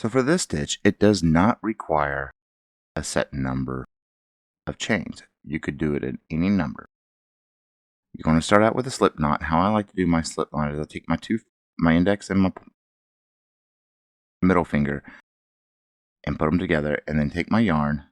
So for this stitch, it does not require a set number of chains. You could do it at any number. You're going to start out with a slip knot. How I like to do my slip knot is I take my index and my middle finger and put them together, and then take my yarn,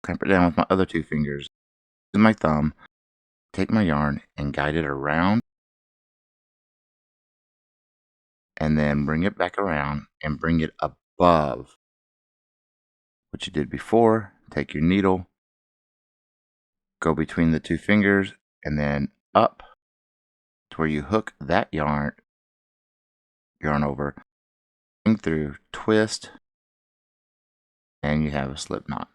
clamp it down with my other two fingers, and my thumb, take my yarn and guide it around, and then bring it back around and bring it above what you did before. Take your needle, go between the two fingers, and then up to where you hook that yarn over, bring through, twist, and you have a slip knot.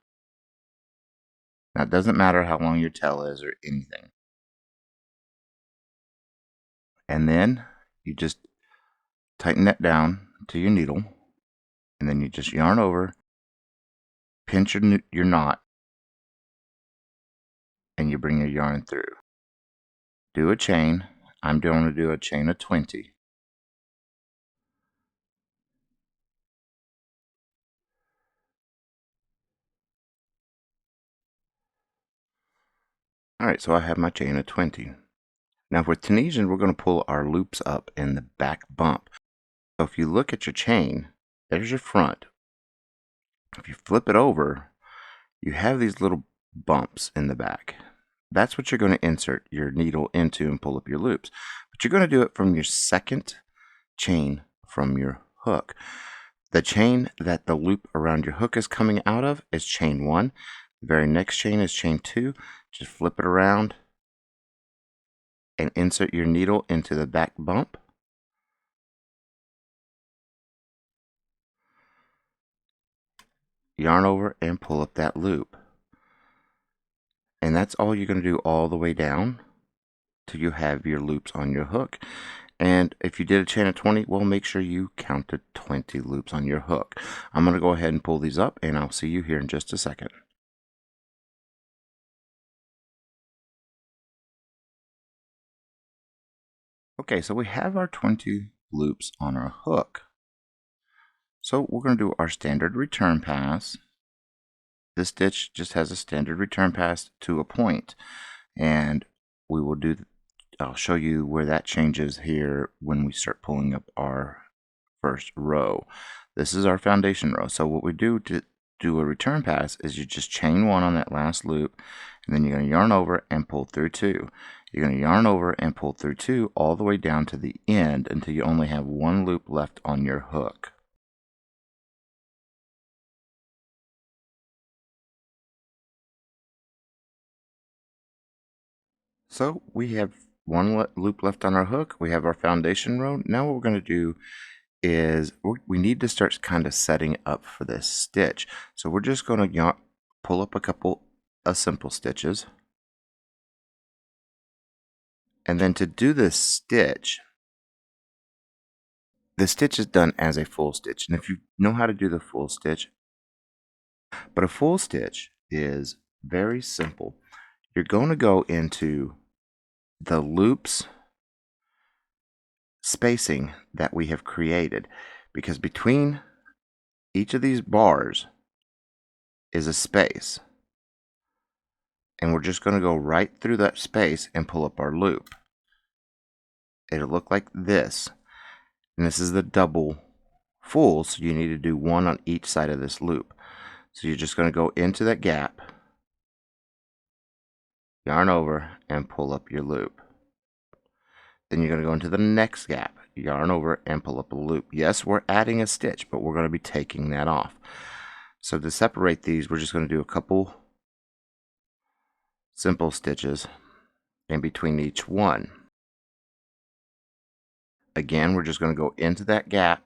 Now it doesn't matter how long your tail is or anything. And then you just tighten that down to your needle, and then you just yarn over, pinch your knot, and you bring your yarn through. Do a chain. I'm going to do a chain of 20. Alright, so I have my chain of 20. Now for Tunisian, we're going to pull our loops up in the back bump. So if you look at your chain, there's your front. If you flip it over, you have these little bumps in the back. That's what you're going to insert your needle into and pull up your loops. But you're going to do it from your second chain from your hook. The chain that the loop around your hook is coming out of is chain 1. The very next chain is chain 2. Just flip it around and insert your needle into the back bump. Yarn over and pull up that loop. And that's all you're going to do all the way down till you have your loops on your hook. And if you did a chain of 20, well, make sure you counted 20 loops on your hook. I'm going to go ahead and pull these up, and I'll see you here in just a second. Okay, so we have our 20 loops on our hook. So we're going to do our standard return pass. This stitch just has a standard return pass to a point, and we will do I'll show you where that changes here when we start pulling up our first row. This is our foundation row. So what we do to do a return pass is you just chain 1 on that last loop, and then you're going to yarn over and pull through 2. You're going to yarn over and pull through 2 all the way down to the end until you only have 1 loop left on your hook. So we have 1 loop left on our hook. We have our foundation row. Now what we're going to do is we need to start kind of setting up for this stitch. So we're just going to pull up a couple of simple stitches. And then to do this stitch, the stitch is done as a full stitch. And if you know how to do the full stitch, but a full stitch is very simple. You're going to go into the loops spacing that we have created, because between each of these bars is a space, and we're just going to go right through that space and pull up our loop. It'll look like this, and this is the double full, so you need to do 1 on each side of this loop. So you're just going to go into that gap, yarn over, and pull up your loop. Then you're going to go into the next gap, yarn over, and pull up a loop. Yes, we're adding a stitch, but we're going to be taking that off. So to separate these, we're just going to do a couple simple stitches in between each one. Again, we're just going to go into that gap,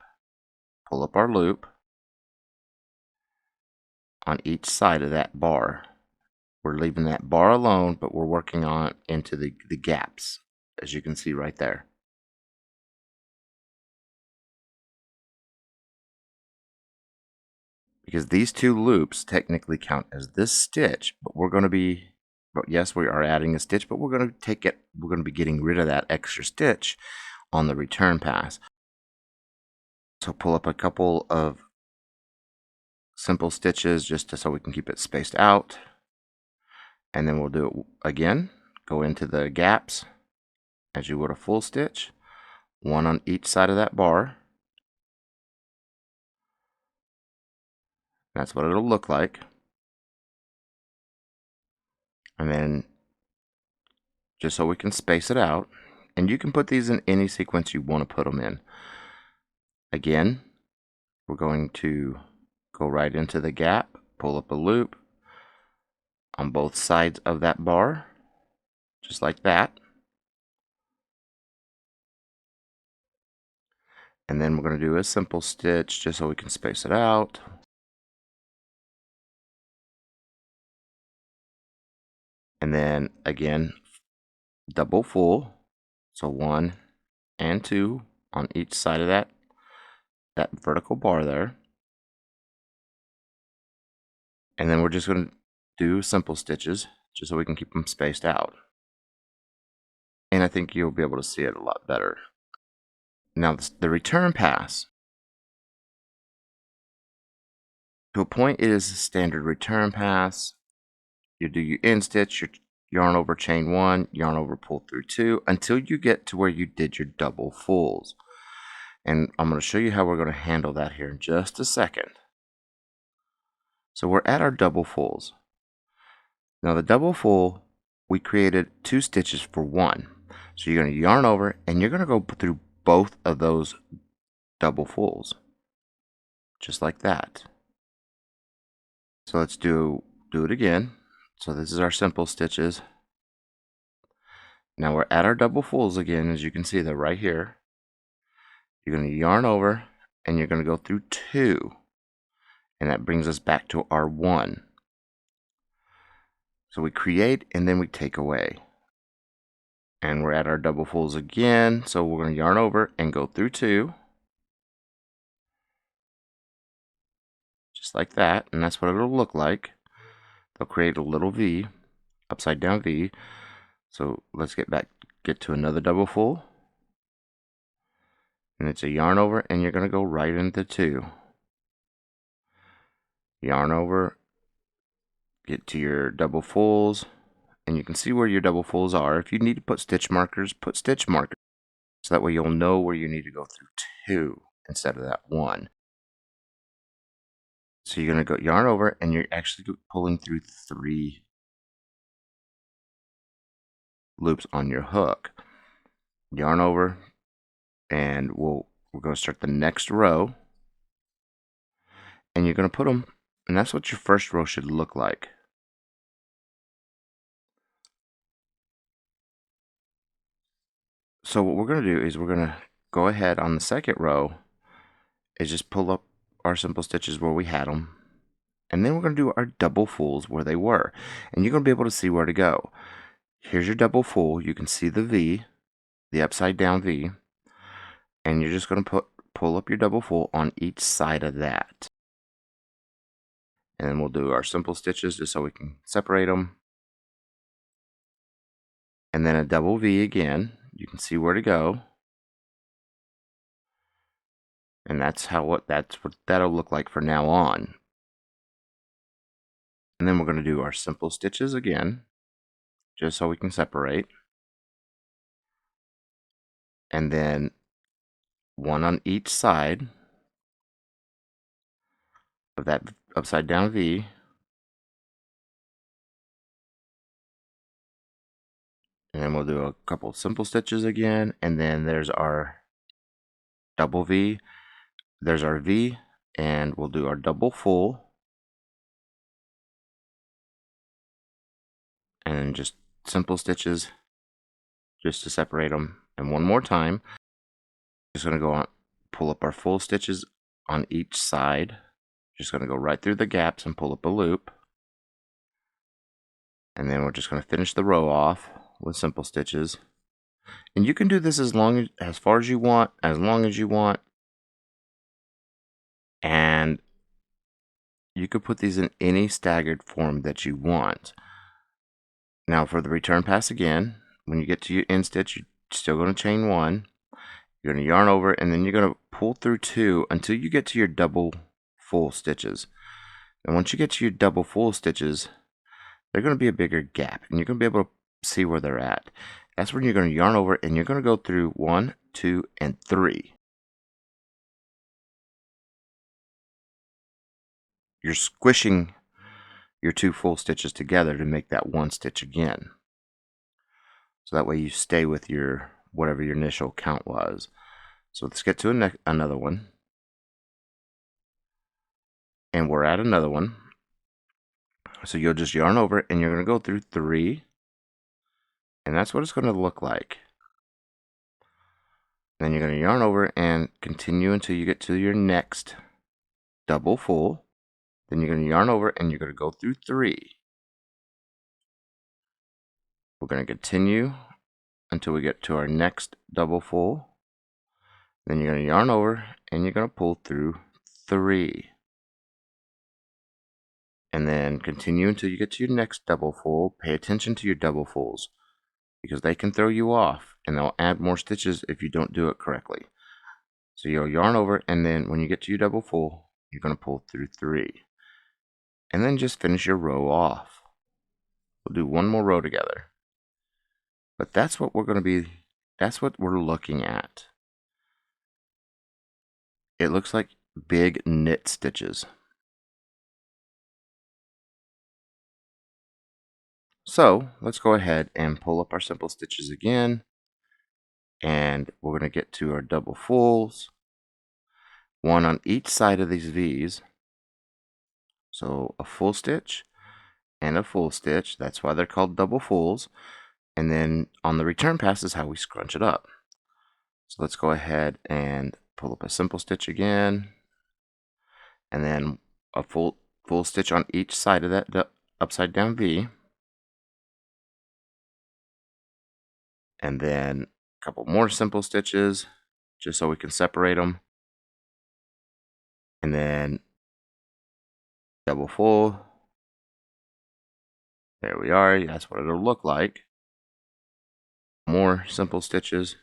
pull up our loop on each side of that bar. We're leaving that bar alone, but we're working on into the gaps, as you can see right there. Because these 2 loops technically count as this stitch, but yes, we are adding a stitch, but we're going to be getting rid of that extra stitch on the return pass. So pull up a couple of simple stitches just so we can keep it spaced out. And then we'll do it again. Go into the gaps as you would a full stitch, one on each side of that bar. That's what it'll look like. And then just so we can space it out, and you can put these in any sequence you want to put them in. Again, we're going to go right into the gap, pull up a loop on both sides of that bar, just like that. And then we're going to do a simple stitch just so we can space it out. And then again, double full, so 1 and 2 on each side of that vertical bar there. And then we're just going to do simple stitches just so we can keep them spaced out. And I think you'll be able to see it a lot better. Now the return pass. To a point, it is a standard return pass. You do your end stitch, your yarn over chain 1, yarn over pull through 2, until you get to where you did your double fulls. And I'm going to show you how we're going to handle that here in just a second. So we're at our double fulls. Now the double full, we created 2 stitches for 1. So you're going to yarn over and you're going to go through both of those double fulls, just like that. So let's do it again. So this is our simple stitches. Now we're at our double fulls again, as you can see, they're right here. You're going to yarn over and you're going to go through 2, and that brings us back to our 1. So we create and then we take away. And we're at our double fulls again, so we're going to yarn over and go through 2. Just like that, and that's what it'll look like. They'll create a little V, upside down V. So let's get to another double full. And it's a yarn over and you're going to go right into 2. Yarn over, get to your double fulls, and you can see where your double fulls are. If you need to put stitch markers, put stitch markers. So that way you'll know where you need to go through 2 instead of that 1. So you're going to go yarn over and you're actually pulling through 3 loops on your hook. Yarn over, and we're going to start the next row, and you're going to put them, and that's what your first row should look like. So what we're going to do is we're going to go ahead on the second row is just pull up our simple stitches where we had them, and then we're going to do our double fulls where they were, and you're going to be able to see where to go. Here's your double full. You can see the V, the upside down V, and you're just going to pull up your double full on each side of that. And then we'll do our simple stitches just so we can separate them. And then a double V again. You can see where to go. And that's what that'll look like from now on. And then we're going to do our simple stitches again, just so we can separate. And then one on each side of that upside down V. And then we'll do a couple simple stitches again, and then there's our double V. There's our V, and we'll do our double full. And then just simple stitches just to separate them. And one more time, just going to go on, pull up our full stitches on each side. Just going to go right through the gaps and pull up a loop. And then we're just going to finish the row off with simple stitches. And you can do this as far as you want, as long as you want. And you could put these in any staggered form that you want. Now for the return pass again, when you get to your end stitch, you're still going to chain 1. You're going to yarn over, and then you're going to pull through 2 until you get to your double full stitches. And once you get to your double full stitches, they're going to be a bigger gap, and you're going to be able to see where they're at. That's when you're going to yarn over, and you're going to go through 1, 2, and 3. You're squishing your 2 full stitches together to make that 1 stitch again. So that way you stay with your whatever your initial count was. So let's get to another one. And we're at another one. So you'll just yarn over, and you're going to go through 3. And that's what it's going to look like. Then you're going to yarn over and continue until you get to your next double full. Then you're going to yarn over, and you're going to go through 3. We're going to continue until we get to our next double full. Then you're going to yarn over, and you're going to pull through 3. And then continue until you get to your next double full. Pay attention to your double fulls, because they can throw you off, and they'll add more stitches if you don't do it correctly. So you'll yarn over, and then when you get to your double full, you're going to pull through 3. And then just finish your row off. We'll do one more row together. But that's what that's what we're looking at. It looks like big knit stitches. So let's go ahead and pull up our simple stitches again. And we're going to get to our double fulls, one on each side of these V's. So a full stitch and a full stitch. That's why they're called double fulls. And then on the return pass is how we scrunch it up. So let's go ahead and pull up a simple stitch again, and then a full stitch on each side of that upside down V, and then a couple more simple stitches just so we can separate them, and then double full. There we are. That's what it'll look like. More simple stitches,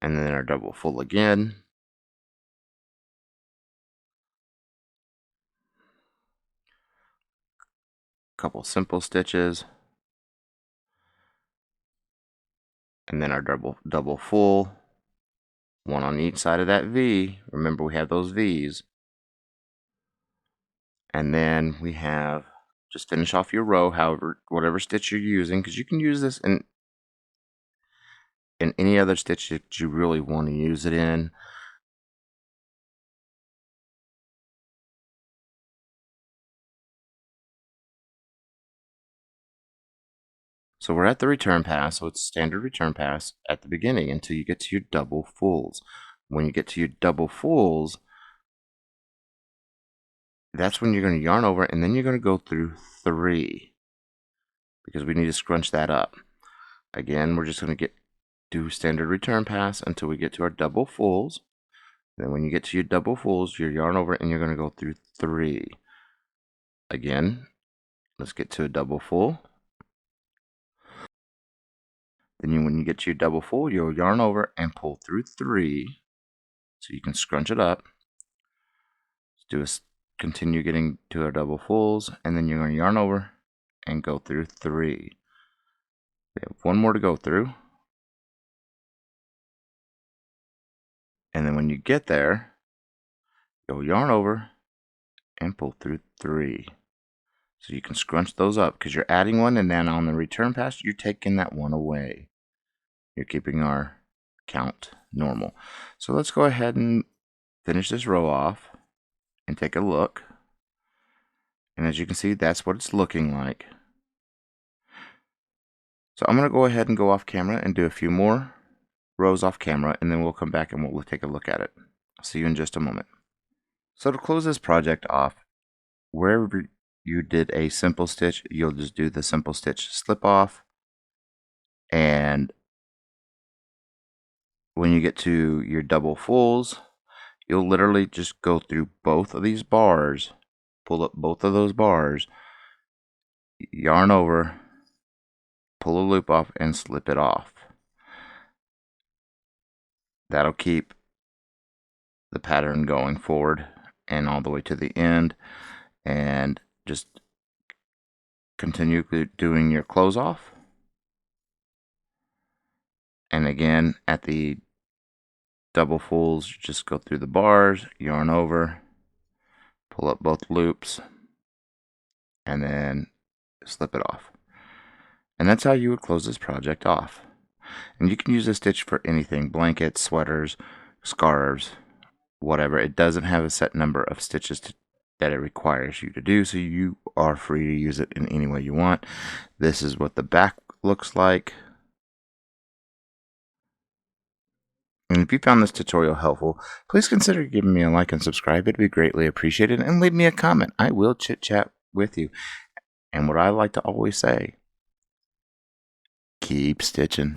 and then our double full again. Couple simple stitches, and then our double full, one on each side of that V. Remember, we have those V's. And then we have, just finish off your row, whatever stitch you're using, because you can use this in any other stitch that you really want to use it in. So we're at the return pass, so it's standard return pass at the beginning until you get to your double fulls. When you get to your double fulls, that's when you're going to yarn over, and then you're going to go through 3, because we need to scrunch that up. Again, we're just going to do standard return pass until we get to our double fulls. Then when you get to your double fulls, you yarn over, and you're going to go through 3. Again, let's get to a double full. Then when you get to your double full, you'll yarn over and pull through 3, so you can scrunch it up. Continue getting to our double fulls, and then you're going to yarn over and go through 3. We have one more to go through. And then when you get there, you'll yarn over and pull through 3. So you can scrunch those up, because you're adding one, and then on the return pass, you're taking that one away. You're keeping our count normal. So let's go ahead and finish this row off and take a look. And as you can see, that's what it's looking like. So I'm going to go ahead and go off camera and do a few more rows off camera, and then we'll come back and we'll take a look at it. I'll see you in just a moment. So to close this project off, wherever you did a simple stitch, you'll just do the simple stitch slip off, and when you get to your double fulls, you'll literally just go through both of these bars, pull up both of those bars, yarn over, pull a loop off and slip it off. That'll keep the pattern going forward and all the way to the end, and just continue doing your close off. And again, at the double fulls, just go through the bars, yarn over, pull up both loops, and then slip it off. And that's how you would close this project off. And you can use this stitch for anything: blankets, sweaters, scarves, whatever. It doesn't have a set number of stitches that it requires you to do, so you are free to use it in any way you want. This is what the back looks like. And if you found this tutorial helpful, please consider giving me a like and subscribe. It'd be greatly appreciated. And leave me a comment. I will chit chat with you. And what I like to always say, keep stitching.